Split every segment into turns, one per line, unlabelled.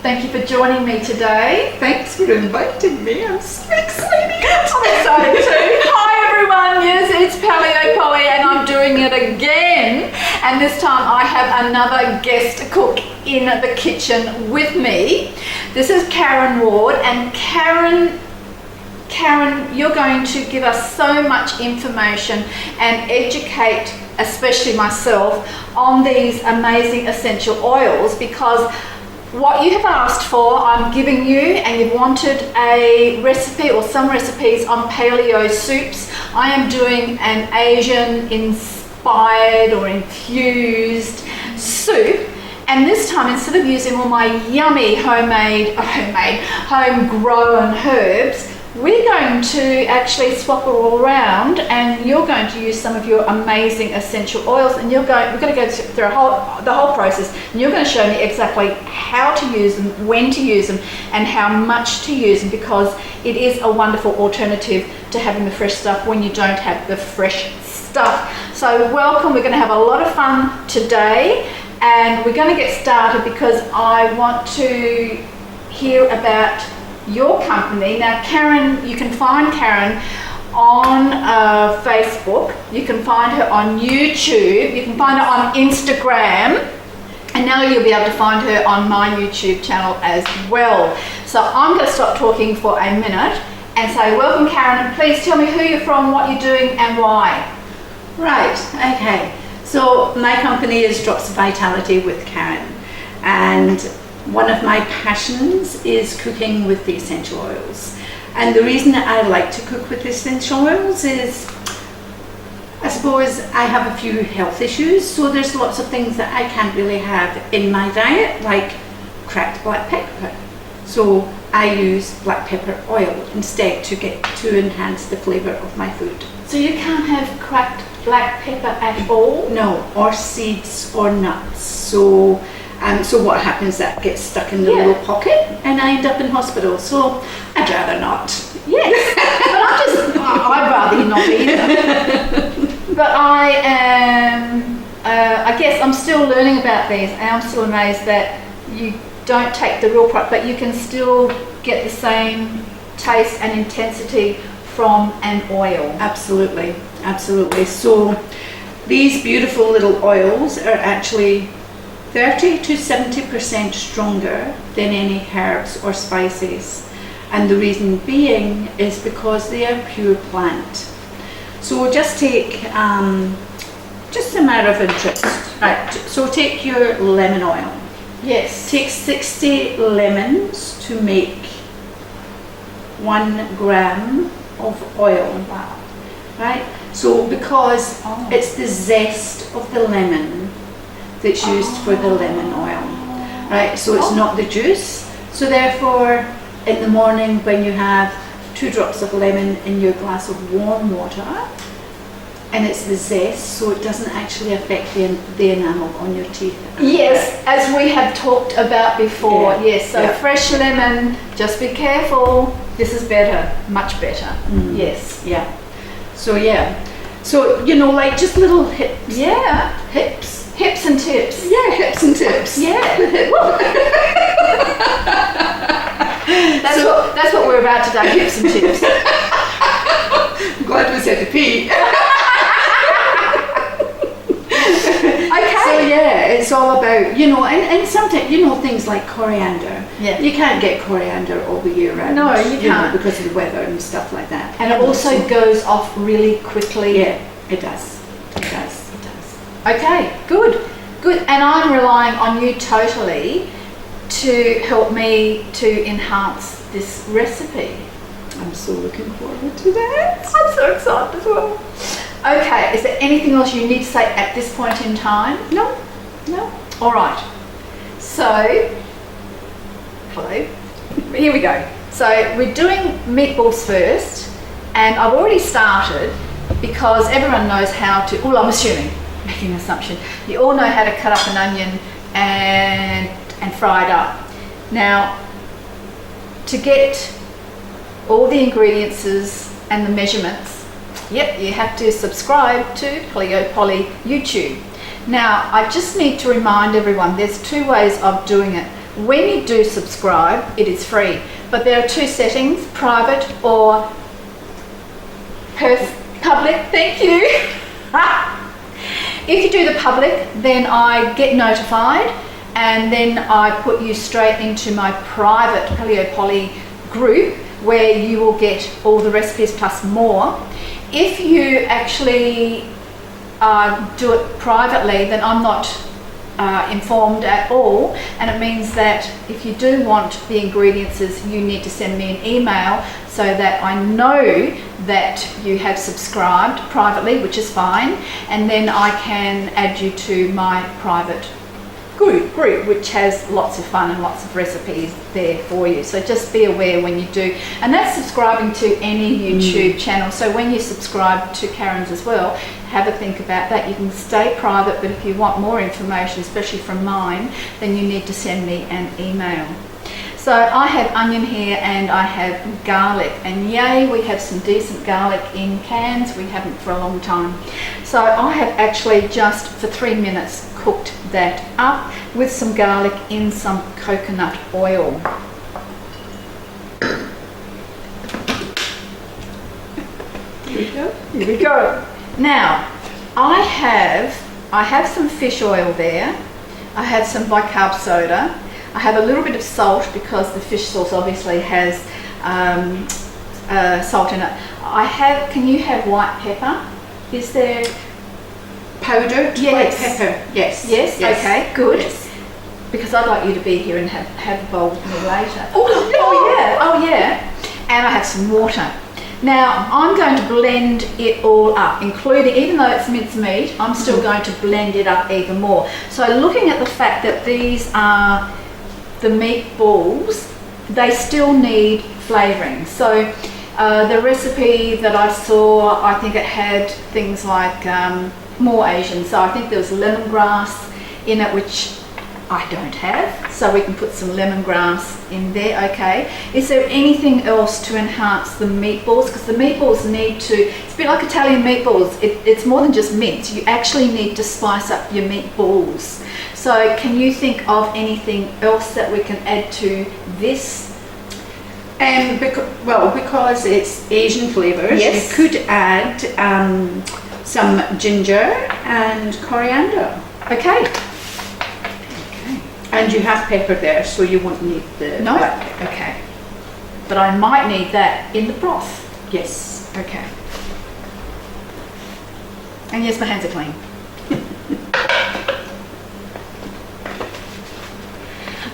Thank you for joining me today.
Thanks for inviting me. I'm so excited.
I'm excited too. Hi everyone, yes, it's Paleo Polly and I'm doing it again. And this time I have another guest cook in the kitchen with me. This is Karen Ward, and Karen, you're going to give us so much information and educate, especially myself, on these amazing essential oils, because what you have asked for, I'm giving you, and you've wanted a recipe or some recipes on paleo soups. I am doing an Asian inspired or infused soup. And this time, instead of using all my yummy homegrown herbs, we're going to actually swap it all around, and you're going to use some of your amazing essential oils, and we're going to go through the whole process, and you're going to show me exactly how to use them, when to use them, and how much to use them, because it is a wonderful alternative to having the fresh stuff when you don't have the fresh stuff. So welcome, we're going to have a lot of fun today, and we're going to get started because I want to hear about your company. Now Karen, you can find Karen on Facebook, you can find her on YouTube, you can find her on Instagram, and now you'll be able to find her on my YouTube channel as well. So I'm going to stop talking for a minute and say welcome Karen, and please tell me who you're from, what you're doing and why.
Right, okay. So my company is Drops of Vitality with Karen, and one of my passions is cooking with the essential oils. And the reason that I like to cook with essential oils is, I suppose I have a few health issues, so there's lots of things that I can't really have in my diet, like cracked black pepper. So I use black pepper oil instead to enhance the flavour of my food.
So you can't have cracked black pepper at all?
No, or seeds or nuts. So what happens, that gets stuck in the little pocket and I end up in hospital, so I'd rather not.
Yes, but I'd rather you not either. But I am, I guess I'm still learning about these, and I'm still amazed that you don't take the real product, but you can still get the same taste and intensity from an oil.
Absolutely, absolutely. So these beautiful little oils are actually 30 to 70% stronger than any herbs or spices, and the reason being is because they are pure plant. So just take just a matter of interest, right? So take your lemon oil.
Yes.
Take 60 lemons to make 1 gram of oil.
Wow.
Right? So because it's the zest of the lemon that's used for the lemon oil, right? So it's not the juice. So therefore, in the morning when you have 2 drops of lemon in your glass of warm water, and it's the zest, so it doesn't actually affect the enamel on your teeth.
Yes, as we have talked about before.
Yeah.
Yes, so fresh lemon, just be careful. This is better, much better. Yes.
Yeah. So you know, like just little hips.
Yeah. Hips and tips.
Yeah, hips and tips.
Yeah. That's what we're about today, hips and tips.
I'm glad we said the P.
Okay.
So yeah, it's all about, you know, and sometimes, you know, things like coriander.
Yeah.
You can't get coriander all the year round.
No, you can't.
know, because of the weather and stuff like that.
And it also goes off really quickly.
Yeah, it does. It does. It does.
Okay, good. And I'm relying on you totally to help me to enhance this recipe.
I'm so looking forward to that.
I'm so excited as well. Okay, is there anything else you need to say at this point in time?
No.
All right. So, hello. Here we go. So we're doing meatballs first, and I've already started because everyone knows how to, well, I'm assuming, making an assumption, you all know how to cut up an onion and fry it up. Now, to get all the ingredients and the measurements, you have to subscribe to Paleo Polly YouTube. Now, I just need to remind everyone, there's 2 ways of doing it. When you do subscribe, it is free. But there are two settings, private or public. Thank you. If you do the public, then I get notified, and then I put you straight into my private Paleo Poly group, where you will get all the recipes plus more. If you actually do it privately, then I'm not informed at all, and it means that if you do want the ingredients, you need to send me an email so that I know that you have subscribed privately, which is fine, and then I can add you to my private group, which has lots of fun and lots of recipes there for you. So just be aware when you do, and that's subscribing to any YouTube channel. So when you subscribe to Karen's as well, have a think about that. You can stay private, but if you want more information, especially from mine, then you need to send me an email. So I have onion here and I have garlic, and yay, we have some decent garlic in cans. We haven't for a long time. So I have actually just for 3 minutes cooked that up with some garlic in some coconut oil. Here we go. Now I have some fish oil there. I have some bicarb soda. I have a little bit of salt because the fish sauce obviously has salt in it. Can you have white pepper? Is there
powdered white pepper? Yes.
Yes. Okay. Good. Yes. Because I'd like you to be here and have a bowl with me later. Oh yeah. And I have some water. Now I'm going to blend it all up, including, even though it's mincemeat, I'm still going to blend it up even more. So looking at the fact that these are the meatballs, they still need flavouring. So the recipe that I saw, I think it had things like more Asian. So I think there was lemongrass in it, which I don't have. So we can put some lemongrass in there, okay. Is there anything else to enhance the meatballs? Because the meatballs need to, it's a bit like Italian meatballs. It's more than just meat. You actually need to spice up your meatballs. So can you think of anything else that we can add to this?
Because it's Asian flavours,
yes,
you could add some ginger and coriander.
Okay.
And you have pepper there, so you won't need the black pepper.
Okay. But I might need that in the broth.
Yes.
Okay. And yes, my hands are clean.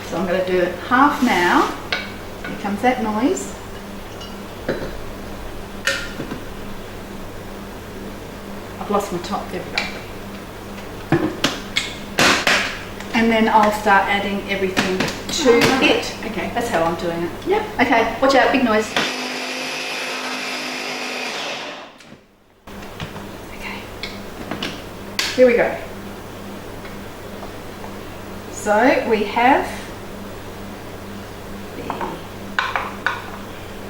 So I'm going to do half now. Here comes that noise. I've lost my top. There we go. And then I'll start adding everything to it.
Okay.
That's how I'm doing it.
Yep.
Okay, watch out, big noise. Okay. Here we go. So we have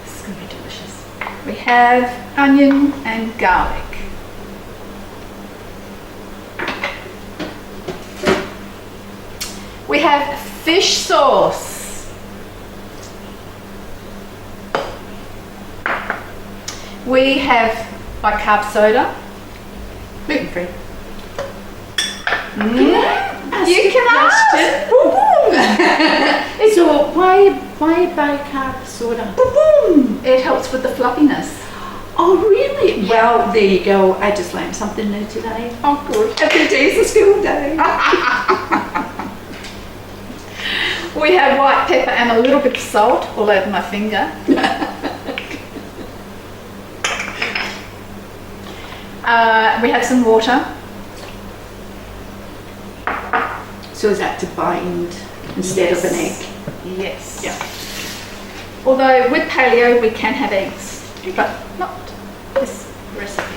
this is going to be delicious. We have onion and garlic. We have fish sauce. We have bicarb soda, gluten free. You can ask.
So why bicarb soda?
It helps with the fluffiness.
Oh really? Well, there you go. I just learned something new today.
Oh good.
Every day's a school day.
We have white pepper and a little bit of salt all over my finger. We have some water.
So is that to bind instead of an egg?
Yes. Yeah. Although with paleo we can have eggs, but not this recipe.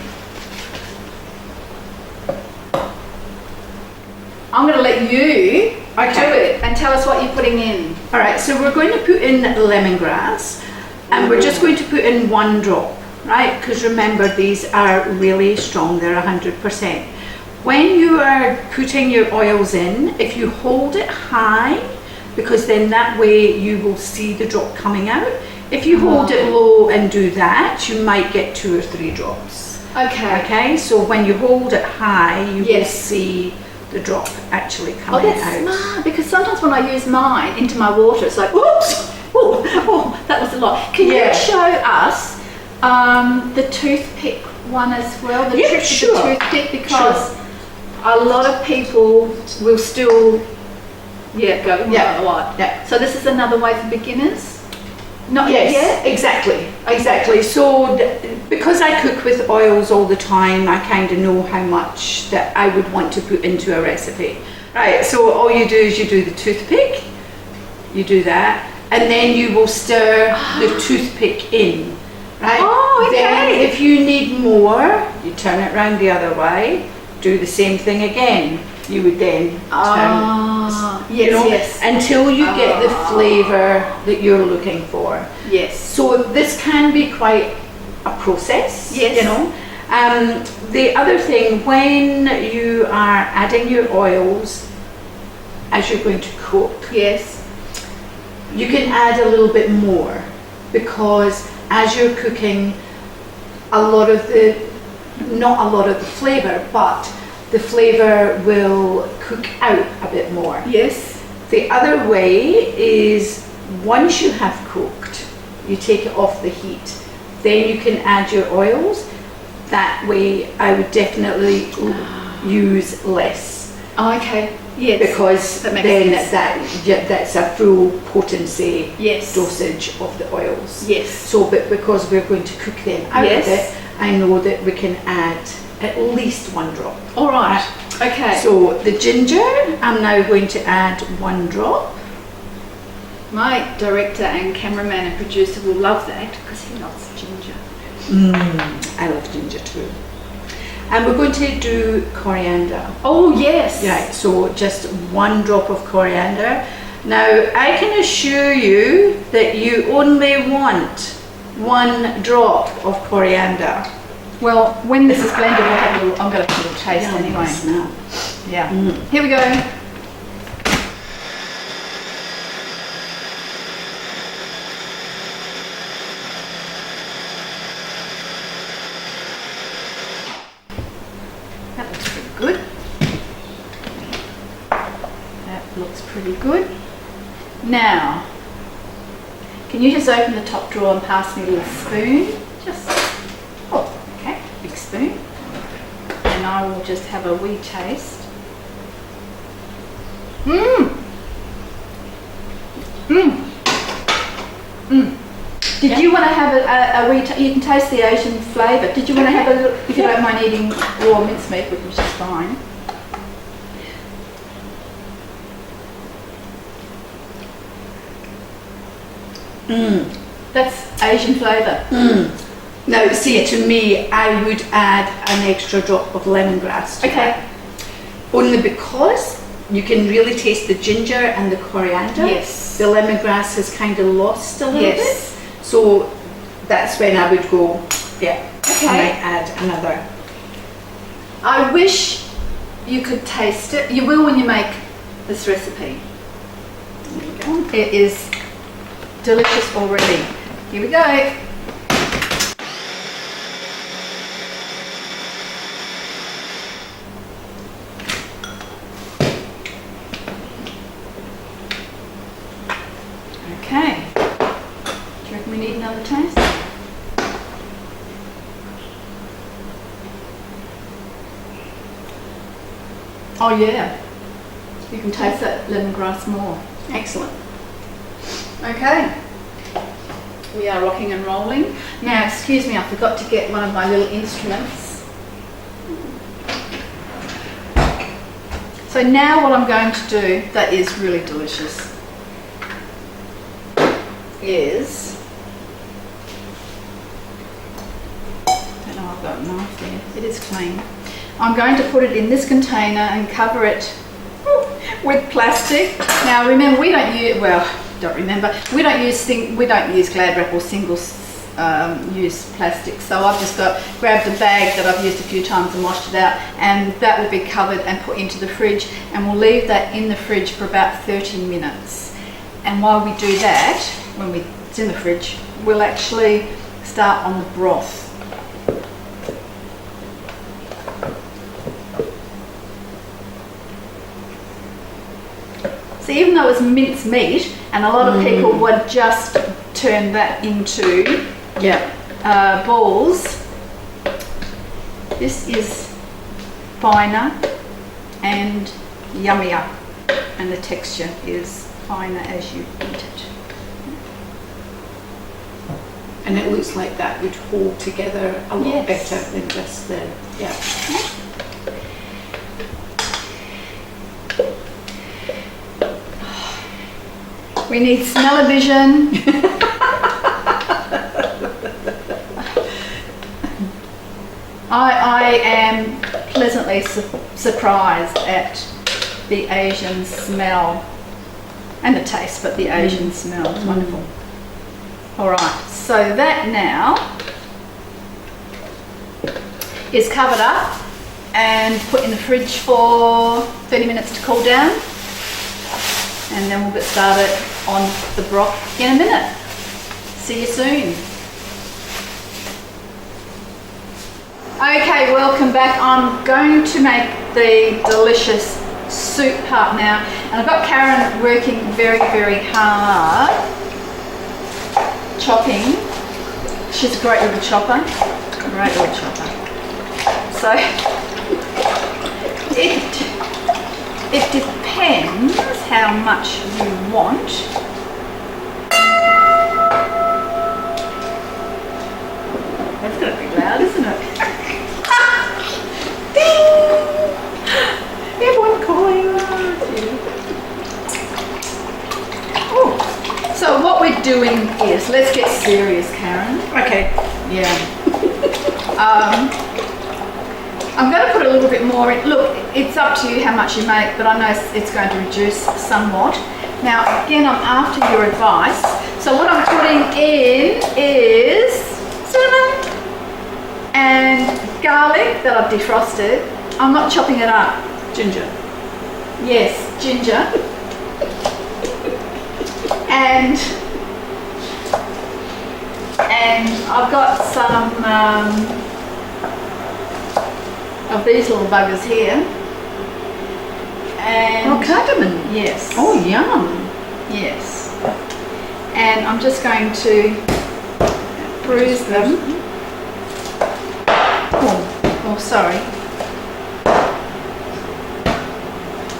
I'm going to let you do it and tell us what you're putting in.
All right, so we're going to put in lemongrass, and we're just going to put in 1 drop, right? Because remember, these are really strong, they're 100%. When you are putting your oils in, if you hold it high, because then that way you will see the drop coming out. If you hold it low and do that, you might get 2 or 3 drops.
Okay.
Okay, so when you hold it high, you will see the drop actually coming out.
Oh, that's smart, because sometimes when I use mine into my water, it's like, oops, oh, that was a lot. Can you show us the toothpick one as well? The trick with the toothpick, because a lot of people will still, go a lot. Yeah. So this is another way for beginners? Not yet?
Exactly. So because I cook with oils all the time, I kind of know how much that I would want to put into a recipe. Right, so all you do is you do the toothpick, you do that, and then you will stir the toothpick in, right?
Oh, okay.
Then if you need more, you turn it round the other way, do the same thing again. You would then turn, until you get the flavour that you're looking for.
Yes.
So this can be quite a process,
yes.
The other thing, when you are adding your oils as you're going to cook,
yes,
you can add a little bit more, because as you're cooking, not a lot of the flavour, but the flavour will cook out a bit more.
Yes.
The other way is, once you have cooked, you take it off the heat, then you can add your oils. That way I would definitely use less.
Oh, okay. Yes.
Because then that's a full potency dosage of the oils.
Yes.
So, but because we're going to cook them out of it, I know that we can add at least 1 drop.
All right. Okay.
So the ginger, I'm now going to add 1 drop.
My director and cameraman and producer will love that, because he loves ginger.
I love ginger too. And we're going to do coriander.
Oh yes.
Right, so just 1 drop of coriander. Now I can assure you that you only want 1 drop of coriander.
Well, when this is blended, I'm going to have a little taste anyway.
Smell.
Yeah. Here we go. That looks pretty good. That looks pretty good. Now, can you just open the top drawer and pass me a little spoon? Big spoon, and I will just have a wee taste. Did you want to have a wee you can taste the Asian flavour. Did you want to have a little, if you don't mind eating raw mincemeat, which is fine. That's Asian flavour.
Now, see, to me, I would add an extra drop of lemongrass to it. Only because you can really taste the ginger and the coriander.
Yes.
The lemongrass has kind of lost a little bit. So that's when I would go, I might add another.
I wish you could taste it. You will when you make this recipe.
There we go.
It is delicious already. Here we go. Okay. Do you reckon we need another taste? Oh yeah. You can taste that lemongrass more.
Excellent.
Okay. We are rocking and rolling. Now, excuse me, I forgot to get one of my little instruments. So now what I'm going to do that is really delicious is, I don't know, I've got a knife there, it is clean. I'm going to put it in this container and cover it with plastic. Now remember, we don't use Glad Wrap or single use plastic, so I've just grabbed a bag that I've used a few times and washed it out, and that will be covered and put into the fridge, and we'll leave that in the fridge for about 30 minutes. And while we do that, when it's in the fridge, we'll actually start on the broth. So even though it's minced meat, and a lot of people would just turn that into balls, this is finer and yummier, and the texture is finer as you eat it.
And it looks like that would hold together a lot better than just the,
We need smell-o-vision. I am pleasantly surprised at the Asian smell and the taste, but the Asian smell is wonderful. All right, so that now is covered up and put in the fridge for 30 minutes to cool down, and then we'll get started on the broth in a minute. See you soon. Okay, welcome back. I'm going to make the delicious soup part now, and I've got Karen working very, very hard chopping. She's a great little chopper. Great little chopper. So it depends how much you want. That's gonna be loud, isn't it? Ding! Everyone calling. Oh, so what we're doing is, let's get serious, Karen.
Okay.
Yeah. I'm going to put a little bit more in. Look, it's up to you how much you make, but I know it's going to reduce somewhat. Now, again, I'm after your advice. So what I'm putting in is cinnamon and garlic that I've defrosted. I'm not chopping it up.
Ginger.
Yes, ginger. And I've got some of these little buggers here. And
cardamom.
Yes.
Oh, yum.
Yes. And I'm just going to bruise them. Oh, sorry.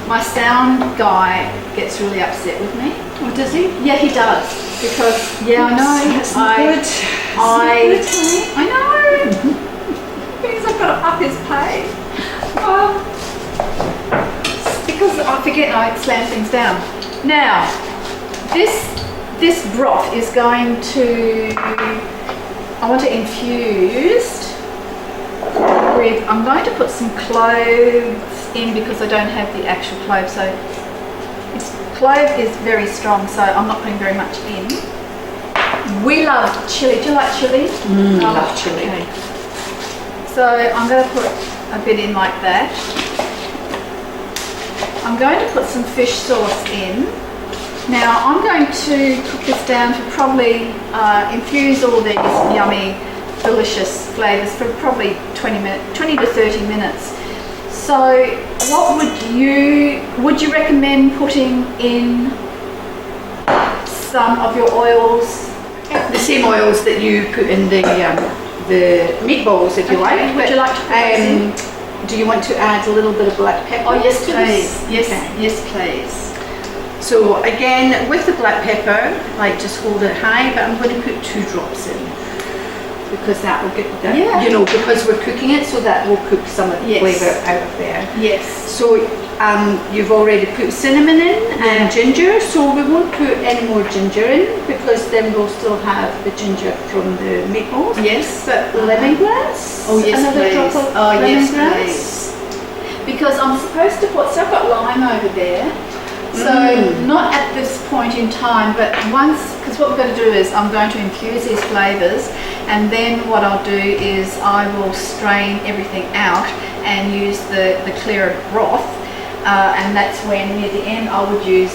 My sound guy gets really upset with me.
Oh, does he?
Yeah, he does. Because I know.
That's not good.
I know. Means I've got to up his pay. Because I forget I slam things down. Now, this broth is going to, I want to infuse with, I'm going to put some cloves in because I don't have the actual clove. So clove is very strong, so I'm not putting very much in. We love chili. Do you like chili?
I love chili.
Okay. So I'm going to put a bit in like that. I'm going to put some fish sauce in. Now I'm going to cook this down for probably, infuse all these yummy, delicious flavours for probably 20 to 30 minutes. So what would you recommend putting in some of your oils?
The same oils that you put in the meatballs, if you like.
Would you like to put those in?
Do you want to add a little bit of black pepper?
Oh yes, please. Yes,
Okay.
yes, please.
So again, with the black pepper, like just hold it high, but I'm going to put 2 drops in because that will get that.
Yeah.
You know, because we're cooking it, so that will cook some of the
Yes.
flavour out of there.
Yes.
So you've already put cinnamon in and ginger, so we won't put any more ginger in because then we'll still have the ginger from the meatballs.
Yes.
But lemongrass?
Oh yes,
Another
please.
drop of
Oh yes,
lemongrass?
please. Because I'm supposed to put, so I've got lime over there. So not at this point in time, but once, because what we're going to do is I'm going to infuse these flavours, and then what I'll do is I will strain everything out and use the clearer broth, and that's when near the end I would use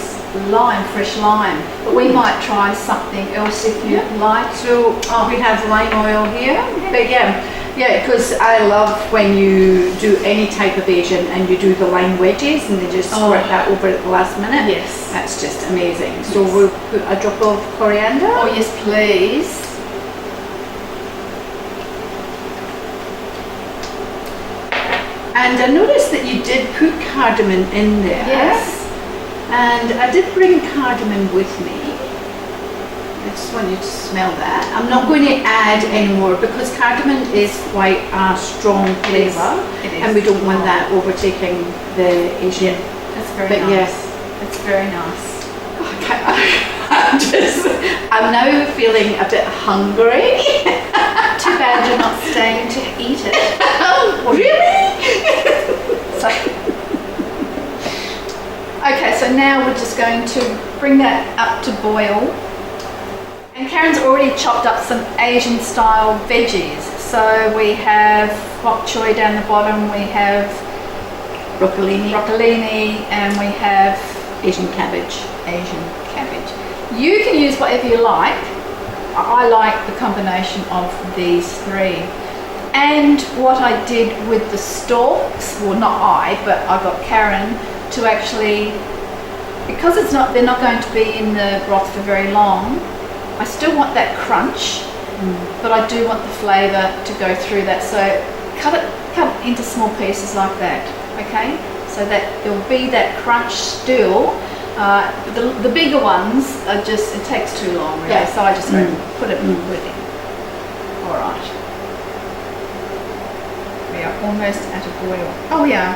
lime, fresh lime. But we might try something else if you like.
So we have lime oil here, but yeah, because I love when you do any type of Asian and you do the lime wedges and they just squirt that over at the last minute.
Yes.
That's just amazing. So we'll put a drop of coriander.
Oh yes, please.
And I noticed that you did put cardamom in there.
Yes.
And I did bring cardamom with me. I just want you to smell that. I'm not going to add any more because cardamom is quite a strong flavour.
It is.
And we don't want that overtaking the Asian.
That's very
But
nice.
yes.
It's very nice.
I'm now feeling a bit hungry.
Too bad you're not staying to eat it.
Really?
So, okay, so now we're just going to bring that up to boil. And Karen's already chopped up some Asian style veggies. So we have bok choy down the bottom, we have broccolini, and we have
Asian cabbage.
You can use whatever you like. I like the combination of these three. And what I did with the stalks, well not I, but I got Karen to actually, because they're not going to be in the broth for very long, I still want that crunch, but I do want the flavour to go through that. So cut it into small pieces like that, okay? So that there will be that crunch still. The bigger ones are just, it takes too long really, so I just put it in. Alright. We are almost at a boil. Oh yeah.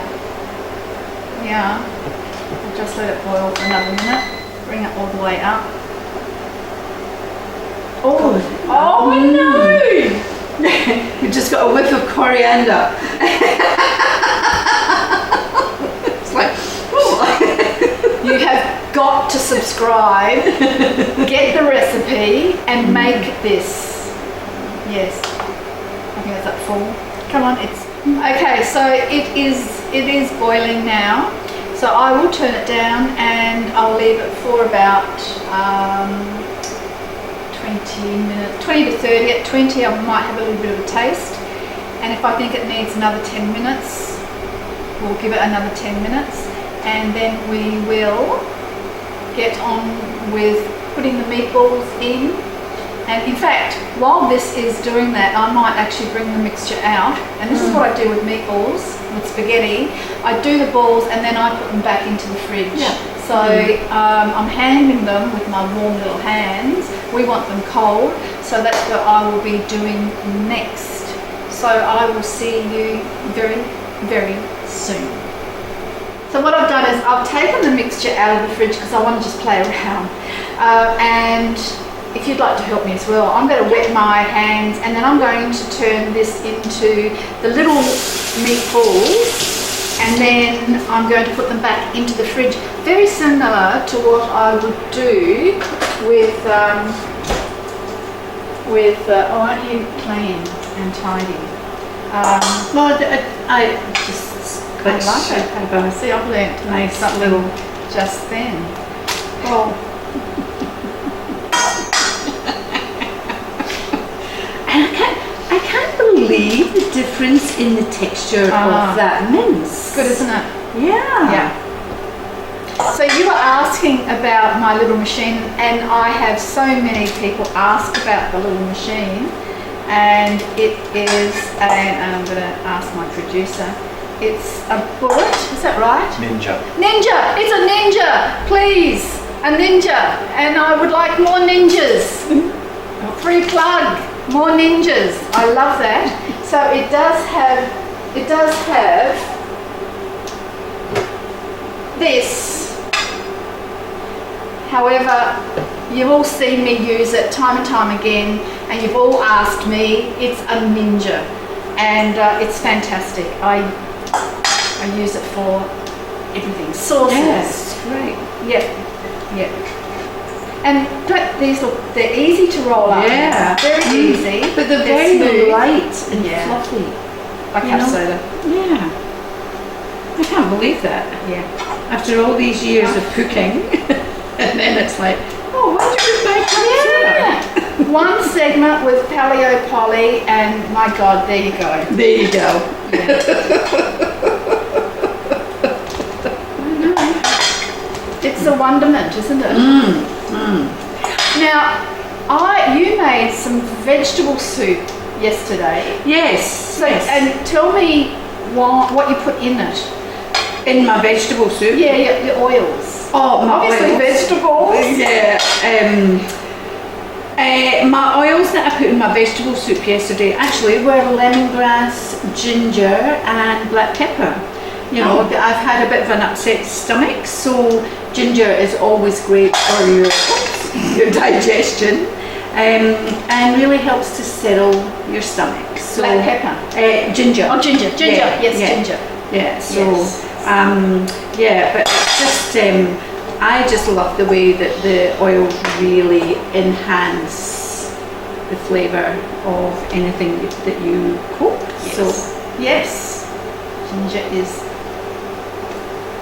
We'll just let it boil for another minute. Bring it all the way up. Oh no!
We just got a whiff of coriander. It's like,
You have got to subscribe, get the recipe, and make this. Yes. I think that's at full. Come on, it's okay. So it is boiling now. So I will turn it down and I'll leave it for about 20 minutes, 20 to 30. At 20, I might have a little bit of a taste, and if I think it needs another 10 minutes, we'll give it another 10 minutes. And then we will get on with putting the meatballs in. And in fact, while this is doing that, I might actually bring the mixture out. And this is what I do with meatballs, with spaghetti. I do the balls and then I put them back into the fridge.
Yeah.
So I'm handing them with my warm little hands. We want them cold, so that's what I will be doing next. So I will see you very, very soon. So what I've done is I've taken the mixture out of the fridge because I want to just play around. And if you'd like to help me as well, I'm going to wet my hands and then I'm going to turn this into the little meatballs and then I'm going to put them back into the fridge. Very similar to what I would do with aren't you clean and tidy?
well, I just
I like it. See, I've learnt to make something just then. Well,
and I can't believe the difference in the texture of that mince.
good, isn't it?
Yeah.
So you were asking about my little machine, and I have so many people ask about the little machine, and it is and I'm going to ask my producer. It's a bullet, is that right?
Ninja.
Ninja! It's a ninja! Please! A ninja! And I would like more ninjas! Free plug! More ninjas! I love that. So it does have this. However, you've all seen me use it time and time again, and you've all asked me. It's a ninja, and it's fantastic. I use it for everything. Sauces.
Yes, great.
Yep. And these look, they're easy to roll up.
Yeah.
Very easy.
But they're very
smooth.
light and fluffy.
Like half soda.
Yeah. I can't believe that.
Yeah.
After all these years of cooking. And then it's like, oh, why did you buy soda?
One segment with Paleo Polly, and my God, there you go.
There you go.
I know. It's a wonderment, isn't it? Now, you made some vegetable soup yesterday.
Yes.
So, and tell me what you put in it.
In my vegetable soup?
Yeah, your oils.
Oh, my
obviously
oils.
Vegetables.
Yeah. My oils that I put in my vegetable soup yesterday actually were lemongrass, ginger and black pepper. You know, I've had a bit of an upset stomach, so ginger is always great for your digestion, and really helps to settle your stomach. So,
Black pepper?
Ginger.
Oh, ginger. Ginger, yes, ginger.
Yeah, so, but it's just, I just love the way that the oil really enhance the flavour of anything that you cook.
Yes.
So,
yes, ginger is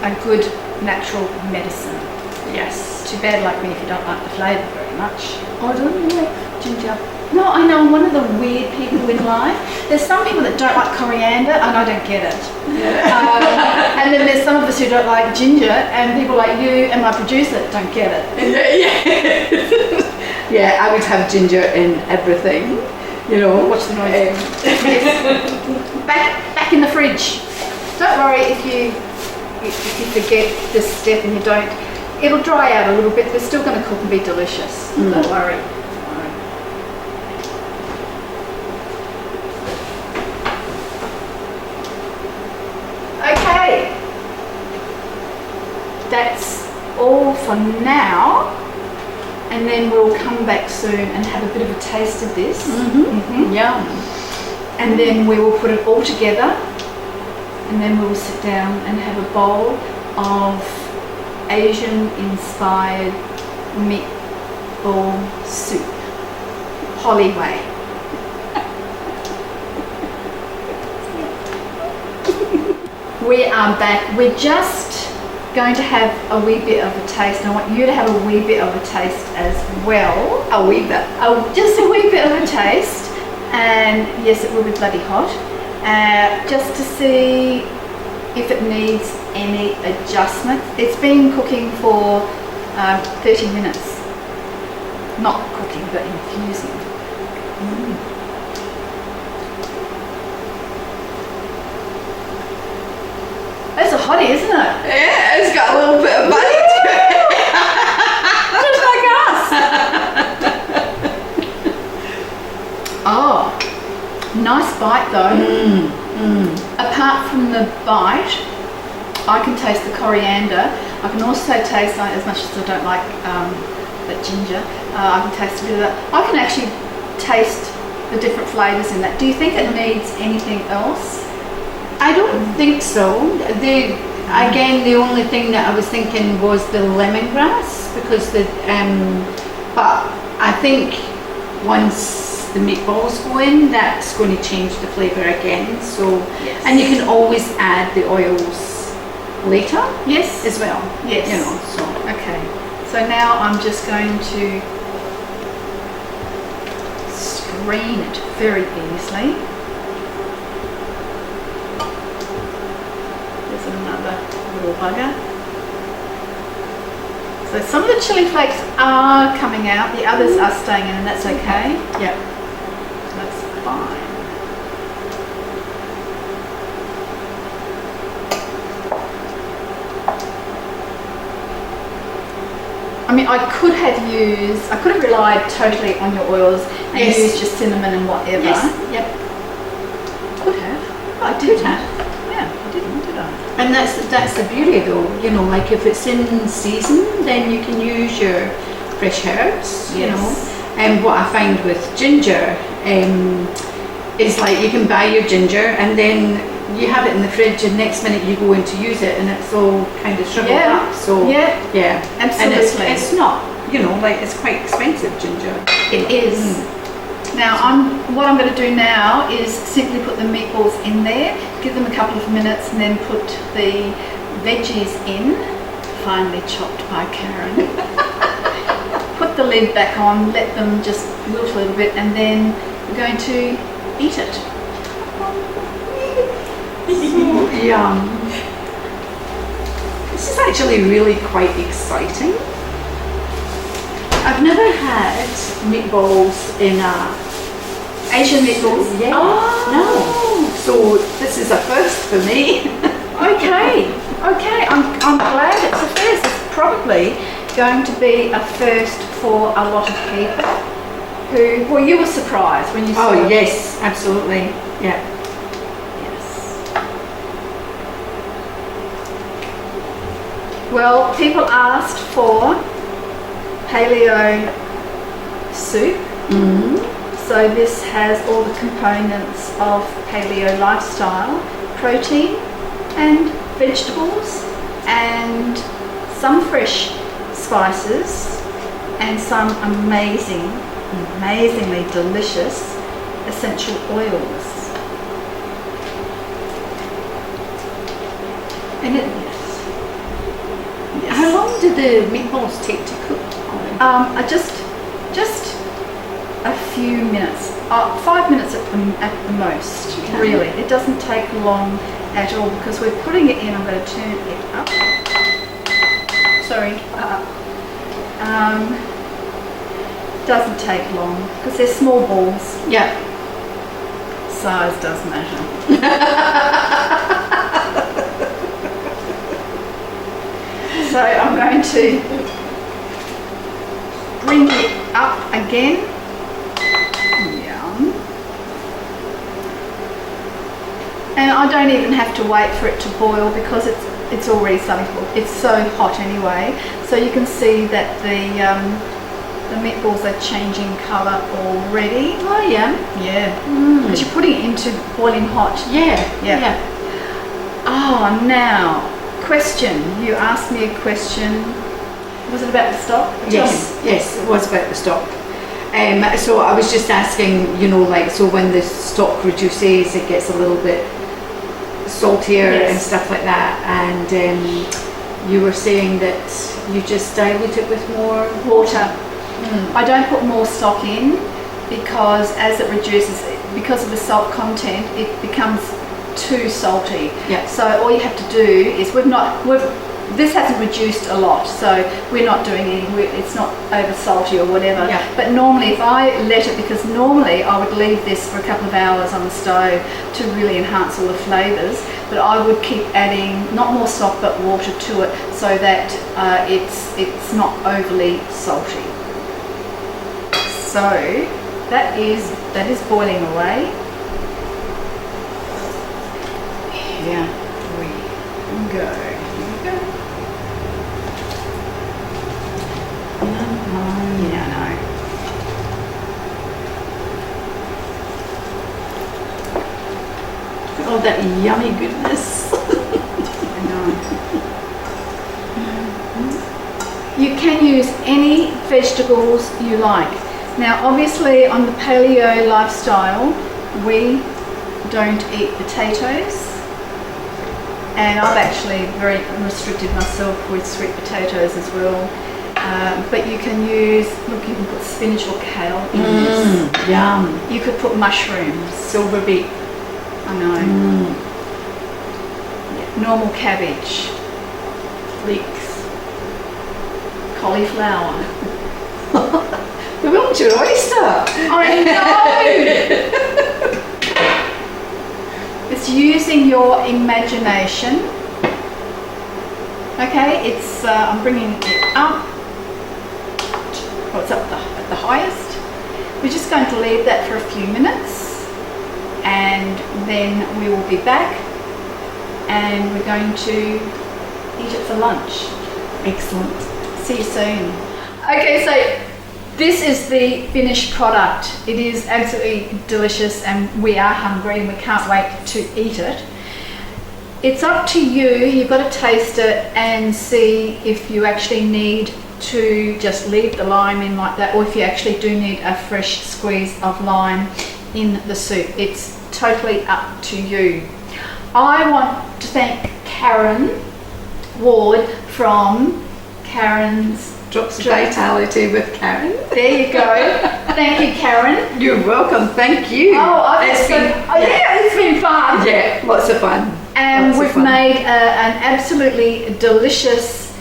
a good natural medicine.
yes.
Too bad like me if you don't like the flavour very much.
Oh, don't you like ginger?
No, I know I'm one of the weird people in life. There's some people that don't like coriander and I don't get it.
Yeah.
And then there's some of us who don't like ginger, and people like you and my producer don't get it.
Yeah, I would have ginger in everything. You know.
Watch the noise. Yes. Back in the fridge. Don't worry if you forget this step and you don't. It'll dry out a little bit. They're still going to cook and be delicious. Don't worry. Okay. That's all for now. And then we'll come back soon and have a bit of a taste of this.
Yum.
And then we will put it all together, and then we will sit down and have a bowl of Asian inspired meatball soup, Holly way. We are back. We're just going to have a wee bit of a taste. I want you to have a wee bit of a taste as well.
A wee bit.
Just a wee bit of a taste. And yes, it will be bloody hot. Just to see if it needs any adjustment. It's been cooking for 30 minutes. Not cooking, but infusing. That's a hottie, isn't it?
Yeah, it's got a little bit of bite to it.
Just like us. Oh, nice bite though. Apart from the bite, I can taste the coriander. I can also taste, as much as I don't like the ginger, I can taste a bit of that. I can actually taste the different flavours in that. Do you think it needs anything else?
I don't think so. Again, the only thing that I was thinking was the lemongrass, because but I think once the meatballs go in, that's going to change the flavour again. So,
yes.
And you can always add the oils later.
Yes.
As well.
Yes.
You know. So
okay. So now I'm just going to strain it very easily. Another little bugger. So some of the chili flakes are coming out, the others are staying in, and that's okay. Yep, that's fine. I mean, I could have relied totally on your oils and
Yes.
used your cinnamon and whatever.
Yes. Yep.
Could have.
I did have.
Yeah, I didn't, did I?
And that's the beauty though, you know, like if it's in season, then you can use your fresh herbs, you know. And what I find with ginger is like you can buy your ginger and then you have it in the fridge and next minute you go in to use it and it's all kind of shriveled up. So
yeah,
And
absolutely.
it's not, you know, like it's quite expensive ginger.
It is. Now, what I'm going to do now is simply put the meatballs in there, give them a couple of minutes, and then put the veggies in finely chopped by Karen. Put the lid back on, let them just wilt a little bit, and then we're going to eat it.
Yum. This is actually really quite exciting. I've never had meatballs in a
Asian meatballs?
Yeah.
Oh.
No. So this is a first for me.
Okay. I'm glad it's a first. It's probably going to be a first for a lot of people who, well, you were surprised when you saw
Oh
it.
yes, absolutely. Yeah.
Yes. Well, people asked for paleo soup.
Mm-hmm.
So this has all the components of paleo lifestyle, protein and vegetables and some fresh spices and some amazingly delicious essential oils.
And how long do the meatballs take to cook?
Just a few minutes, 5 minutes at the most,
Okay.
really. It doesn't take long at all because we're putting it in. I'm going to turn it up. Sorry. Doesn't take long because they're small balls.
Yeah.
Size does matter. So I'm going to bring it up again. Yum. And I don't even have to wait for it to boil because it's already starting to boil. It's so hot anyway. So you can see that the meatballs are changing colour already.
Oh yeah.
Yeah. Because you're putting it into boiling hot.
Yeah.
Yeah. Oh, now, question. You asked me a question. Was it about the stock?
Yes, it was about the stock. So I was just asking, so when the stock reduces, it gets a little bit saltier and stuff like that. And you were saying that you just dilute it with more
Water. I don't put more stock in because as it reduces, because of the salt content, it becomes too salty.
Yeah.
So all you have to do is this hasn't reduced a lot, so we're not doing it's not over salty or whatever.
Yeah.
But normally if I let it, because normally I would leave this for a couple of hours on the stove to really enhance all the flavours, but I would keep adding not more stock but water to it so that it's not overly salty. So that is boiling away. Here we go. Yeah, I know.
Oh, that yummy goodness.
I know. You can use any vegetables you like. Now, obviously, on the paleo lifestyle, we don't eat potatoes. And I've actually very restricted myself with sweet potatoes as well. But you can use, look, you can put spinach or kale in this.
Yum.
You could put mushrooms.
Silver beet.
I know. Yeah, normal cabbage. Leeks. Cauliflower.
The Wiltshire oyster.
I know! It's using your imagination. Okay, it's I'm bringing it up. Oh, it's up at the highest. We're just going to leave that for a few minutes and then we will be back and we're going to eat it for lunch.
Excellent.
See you soon. Okay, so this is the finished product. It is absolutely delicious and we are hungry and we can't wait to eat it. It's up to you. You've got to taste it and see if you actually need to just leave the lime in like that or if you actually do need a fresh squeeze of lime in the soup. It's totally up to you. I want to thank Karen Ward from Karen's
Drops of Vitality with Karen.
There you go. Thank you, Karen.
You're welcome. Thank you.
It's been fun.
Yeah, lots of fun.
And
Lots of
we've
fun.
made an absolutely delicious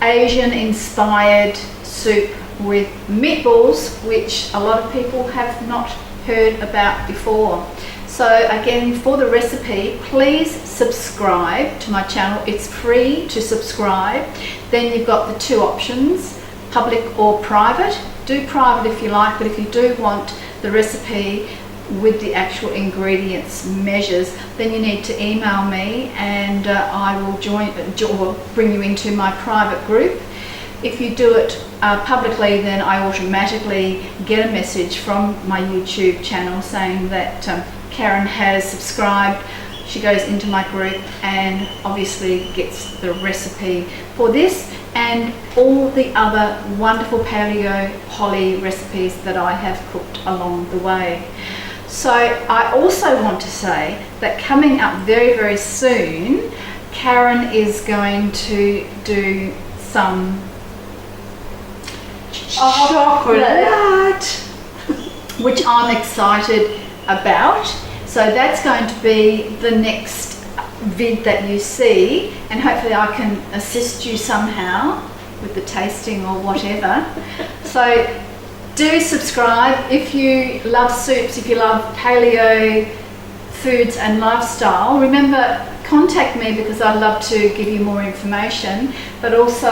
Asian-inspired soup with meatballs, which a lot of people have not heard about before. So again, for the recipe, please subscribe to my channel. It's free to subscribe. Then you've got the two options, public or private. Do private if you like, but if you do want the recipe with the actual ingredients measures, then you need to email me and I will bring you into my private group. If you do it publicly, then I automatically get a message from my YouTube channel saying that Karen has subscribed. She goes into my group and obviously gets the recipe for this and all the other wonderful paleo poly recipes that I have cooked along the way. So I also want to say that coming up very, very soon, Karen is going to do some chocolate, which I'm excited about. So that's going to be the next vid that you see, and hopefully I can assist you somehow with the tasting or whatever. So do subscribe if you love soups, if you love paleo foods and lifestyle. Remember, contact me because I'd love to give you more information, but also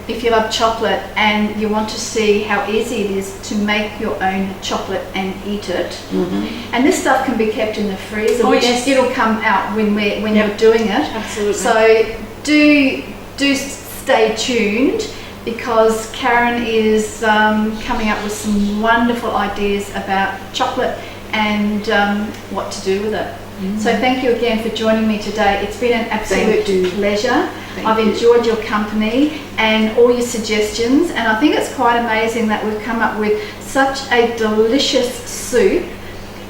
if you love chocolate and you want to see how easy it is to make your own chocolate and eat it. And this stuff can be kept in the freezer, which it'll come out when you're doing it.
Absolutely.
So do stay tuned because Karen is coming up with some wonderful ideas about chocolate and what to do with it. So thank you again for joining me today. It's been an absolute pleasure. I've enjoyed your company and all your suggestions, and I think it's quite amazing that we've come up with such a delicious soup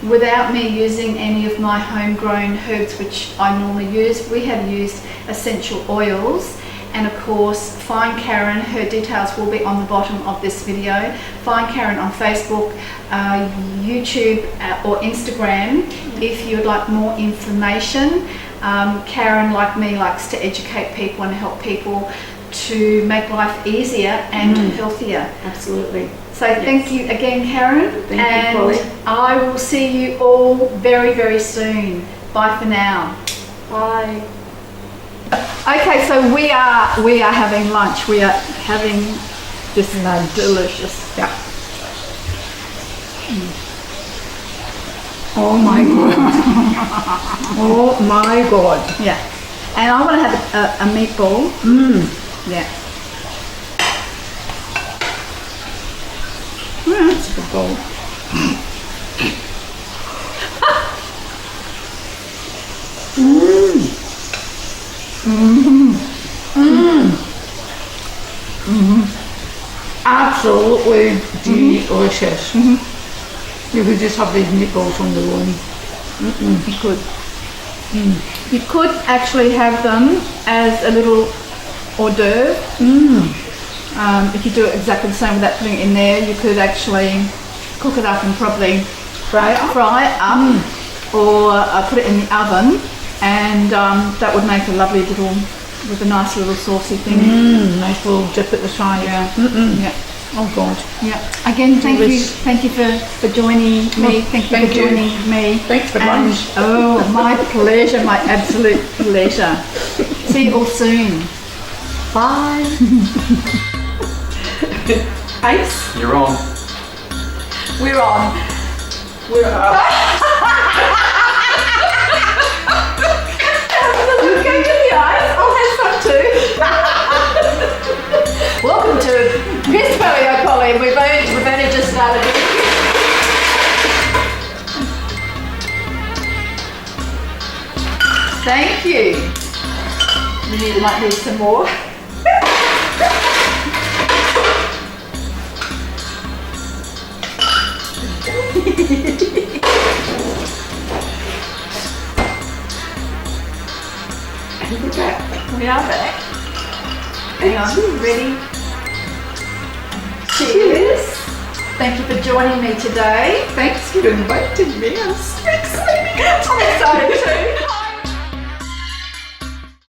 without me using any of my homegrown herbs which I normally use. We have used essential oils, and of course find Karen. Her details will be on the bottom of this video. Find Karen on Facebook, YouTube or Instagram if you'd like more information. Karen, like me, likes to educate people and help people to make life easier and healthier.
Absolutely.
So thank you again, Karen.
Thank you, Polly.
I will see you all very, very soon. Bye for now.
Bye.
Okay, so we are having lunch. We are having this delicious.
Yeah. Oh my god. Oh my god.
Yeah. And I want to have a meatball. Yeah.
That's a good bowl. Absolutely delicious. You could just have these meatballs on their own.
You could. You could actually have them as a little hors d'oeuvre. If you do it exactly the same without putting it in there, you could actually cook it up and probably fry it up, or put it in the oven, and that would make a lovely little, with a nice little saucy thing.
Nice little dip at the side.
Yeah. Yeah.
Oh god.
Yeah. Again, thank you for joining me. Thank you for joining me.
Thanks for lunch.
Oh, my pleasure, my absolute pleasure. See you all soon. Bye.
Ice.
You're on.
We're on. We're on.
Go to the ice. I'll have some too. Welcome to Miss Paleo Polly. We've only just started. Thank you. Might need some more. We are back. Hang on, ready? Cheers. Thank you for joining me today.
Thanks for inviting me. I'm so excited.
I'm excited too.